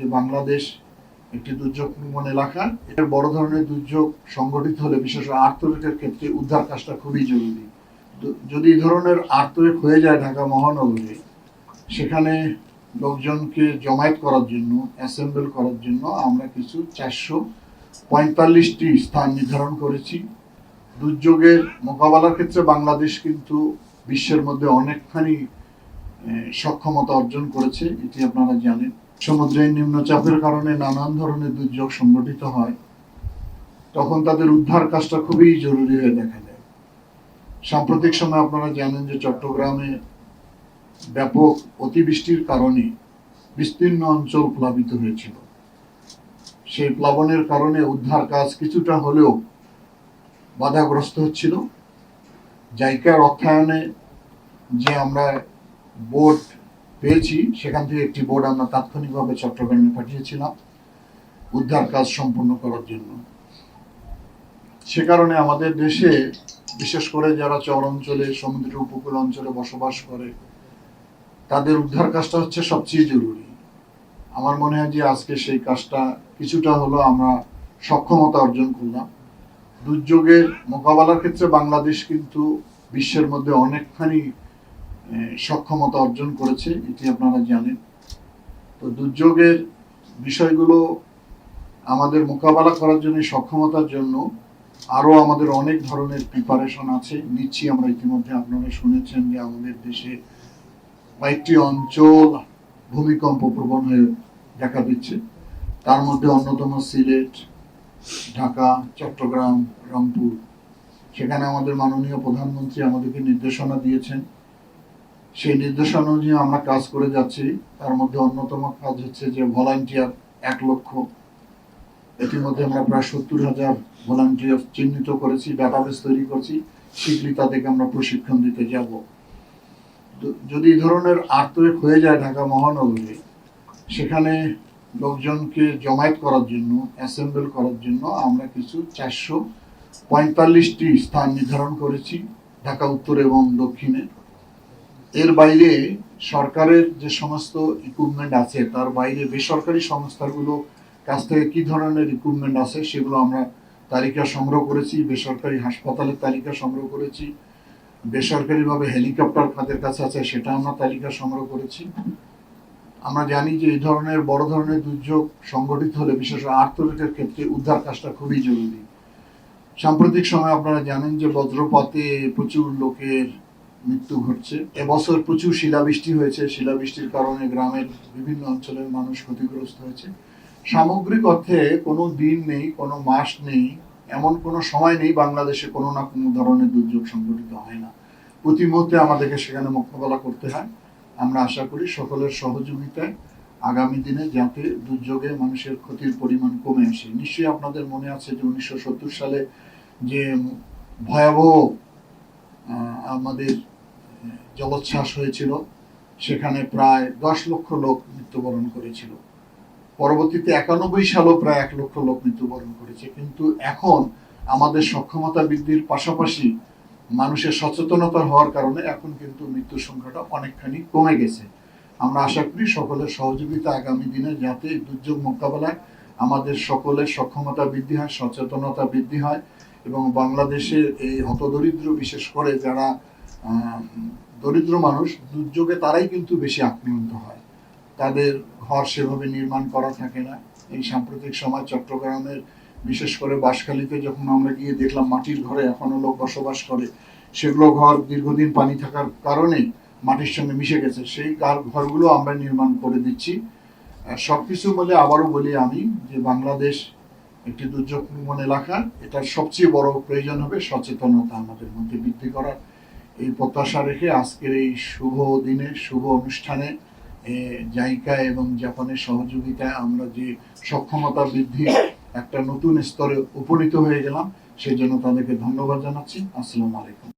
যে বাংলাদেশ একটি দুর্যোগ প্রবণ এলাকা। এর বড় ধরনের দুর্যোগ সংঘটিত হলে বিশেষ করে আর্থিকের ক্ষেত্রে উদ্ধার কাজটা খুবই জরুরি। যদি এই ধরনের আর্থিক হয়ে যায় ঢাকা মহানগরে, সেখানে লোকজনকে জমায়েত করার জন্য, অ্যাসেম্বল করার জন্য আমরা কিছু 445টি স্থান নির্ধারণ করেছি। দুর্যোগের মোকাবেলার ক্ষেত্রে বাংলাদেশ কিন্তু বিশ্বের মধ্যে অনেকখানি সক্ষমতা অর্জন করেছে, এটি আপনারা জানেন। সমুদ্রের নিম্নচাপের কারণে নানান ধরনের দুর্যোগ সংঘটিত হয়, তখন তাদের উদ্ধার কাজটা খুবই জরুরি হয়ে দেখা দেয়। সাম্প্রতিক সময় আপনারা জানেন যে চট্টগ্রামে ব্যাপক অতিবৃষ্টির কারণে বিস্তীর্ণ অঞ্চল প্লাবিত হয়েছিল। সেই প্লাবনের কারণে উদ্ধার কাজ কিছুটা হলেও বাধাগ্রস্ত হচ্ছিল। জাইকার অর্থায়নে যে আমরা বোট পেয়েছি, সেখান থেকে একটি বোট আমরা তাৎক্ষণিকভাবে চট্টগ্রামে পাঠিয়েছিলাম উদ্ধার কাজ সম্পন্ন করার জন্য। সে কারণে আমাদের দেশে বিশেষ করে যারা চর অঞ্চলে, সমুদ্রের উপকূল অঞ্চলে বসবাস করে, তাদের উদ্ধার কাজটা হচ্ছে সবচেয়ে জরুরি। আমার মনে হয় যে আজকে সেই কাজটা কিছুটা হলো আমরা সক্ষমতা অর্জন করলাম। দুর্যোগের মোকাবেলার ক্ষেত্রে বাংলাদেশ কিন্তু বিশ্বের মধ্যে অনেকখানি সক্ষমতা অর্জন করেছে, এটি আপনারা জানেন। তো দুর্যোগের বিষয়গুলো আমাদের মোকাবেলা করার জন্য, সক্ষমতার জন্য আরও আমাদের অনেক ধরনের প্রিপারেশন আছে, নিচ্ছি আমরা। ইতিমধ্যে আপনারা শুনেছেন যে আমাদের দেশে কয়েকটি অঞ্চল ভূমিকম্প প্রবণ হয়ে দেখা দিচ্ছে। তার মধ্যে অন্যতম সিলেট, ঢাকা, চট্টগ্রাম, রংপুর। সেখানে আমাদের মাননীয় প্রধানমন্ত্রী আমাদেরকে নির্দেশনা দিয়েছেন। সেই নির্দেশনা অনুযায়ী আমরা কাজ করে যাচ্ছি। তার মধ্যে অন্যতম কাজ হচ্ছে যে ভলান্টিয়ার 1 লক্ষ। ইতিমধ্যে আমরা প্রায় 70,000 ভলান্টিয়ার চিহ্নিত করেছি, ডাটাবেস তৈরি করছি। শীঘ্রই তাদেরকে আমরা প্রশিক্ষণ দিতে যাব। যদি এই ধরনের আর্থিক হয়ে যায় ঢাকা মহানগরে, সেখানে লোকজনকে জমায়েত করার জন্য, অ্যাসেম্বল করার জন্য আমরা কিছু 445টি স্থান নির্ধারণ করেছি ঢাকা উত্তর এবং দক্ষিণে। এর বাইরে সরকারের যে সমস্ত ইকুইপমেন্ট আছে, তার বাইরে বেসরকারি সংস্থাগুলো কাছ থেকে কি ধরনের ইকুইপমেন্ট আছে সেগুলো আমরা তালিকা সংগ্রহ করেছি। বেসরকারি হাসপাতালের তালিকা সংগ্রহ করেছি, বেসরকারিভাবে হেলিকপ্টার কাদের কাছে আছে সেটা আমরা তালিকা সংগ্রহ করেছি। আমরা জানি যে এই ধরনের বড় ধরনের দুর্যোগ সংঘটিত হলে বিশেষ করে আর্থিকের ক্ষেত্রে উদ্ধার কাজটা খুবই জরুরি। সাম্প্রতিক সময় আপনারা জানেন যে বজ্রপাতে প্রচুর লোকের মৃত্যু ঘটছে। এবছর প্রচুর শিলাবৃষ্টি হয়েছে। শিলাবৃষ্টির কারণে গ্রামের বিভিন্ন অঞ্চলের মানুষ ক্ষতিগ্রস্ত হয়েছে। সামগ্রিক অর্থে কোনো দিন নেই, কোনো মাস নেই, এমন কোনো সময় নেই বাংলাদেশে কোনো না কোনো ধরনের দুর্যোগ সংঘটিত হয় না। প্রতি মুহূর্তে আমাদেরকে সেখানে মোকাবেলা করতে হয়। আমরা আশা করি সকলের সহযোগিতায় আগামী দিনে যাতে দুর্যোগে মানুষের ক্ষতির পরিমাণ কমে আসে। নিশ্চয়ই আপনাদের মনে আছে যে 1970 সালে যে ভয়াবহ আমাদের জলোচ্ছ্বাস হয়েছিল, সেখানে প্রায় 10 লক্ষ লোক মৃত্যুবরণ করেছিল। পরবর্তীতে 91 সালেও প্রায় 1 লক্ষ লোক মৃত্যুবরণ করেছে। কিন্তু এখন আমাদের সক্ষমতা বৃদ্ধির পাশাপাশি মানুষের সচেতনতা হওয়ার কারণে এখন কিন্তু মৃত্যুর সংখ্যাটা অনেকখানি কমে গেছে। আমরা আশা করি সকলের সহযোগিতা আগামী দিনে যাতে দুর্যোগ মোকাবেলায় আমাদের সকলের সক্ষমতা বৃদ্ধি হয়, সচেতনতা বৃদ্ধি হয় এবং বাংলাদেশের এই হতদরিদ্র, বিশেষ করে যারা দরিদ্র মানুষ, দুর্যোগে তারাই কিন্তু বেশি আক্রান্ত হয়। তাদের ঘর সেভাবে নির্মাণ করা থাকে না। এই সাম্প্রতিক সময় চট্টগ্রামের বিশেষ করে বাঁশখালীতে যখন আমরা গিয়ে দেখলাম মাটির ঘরে এখনো লোক বসবাস করে, সেগুলো ঘর দীর্ঘদিন পানি থাকার কারণে মাটির সঙ্গে মিশে গেছে। সেই ঘরগুলো আমরা নির্মাণ করে দিচ্ছি। সবকিছু বলে আবারও বলি আমি যে বাংলাদেশ একটি দুর্যোগ প্রবণ এলাকা। এটার সবচেয়ে বড় প্রয়োজন হবে সচেতনতা আমাদের মধ্যে বৃদ্ধি করার। এই প্রত্যাশা রেখে আজকের এই শুভ দিনে, শুভ অনুষ্ঠানে জাইকা এবং জাপানের সহযোগিতায় আমরা যে সক্ষমতা বৃদ্ধি একটা নতুন স্তরে উপনীত হয়ে গেলাম, সেই জন্য তাদেরকে ধন্যবাদ জানাচ্ছি। আসসালামু আলাইকুম।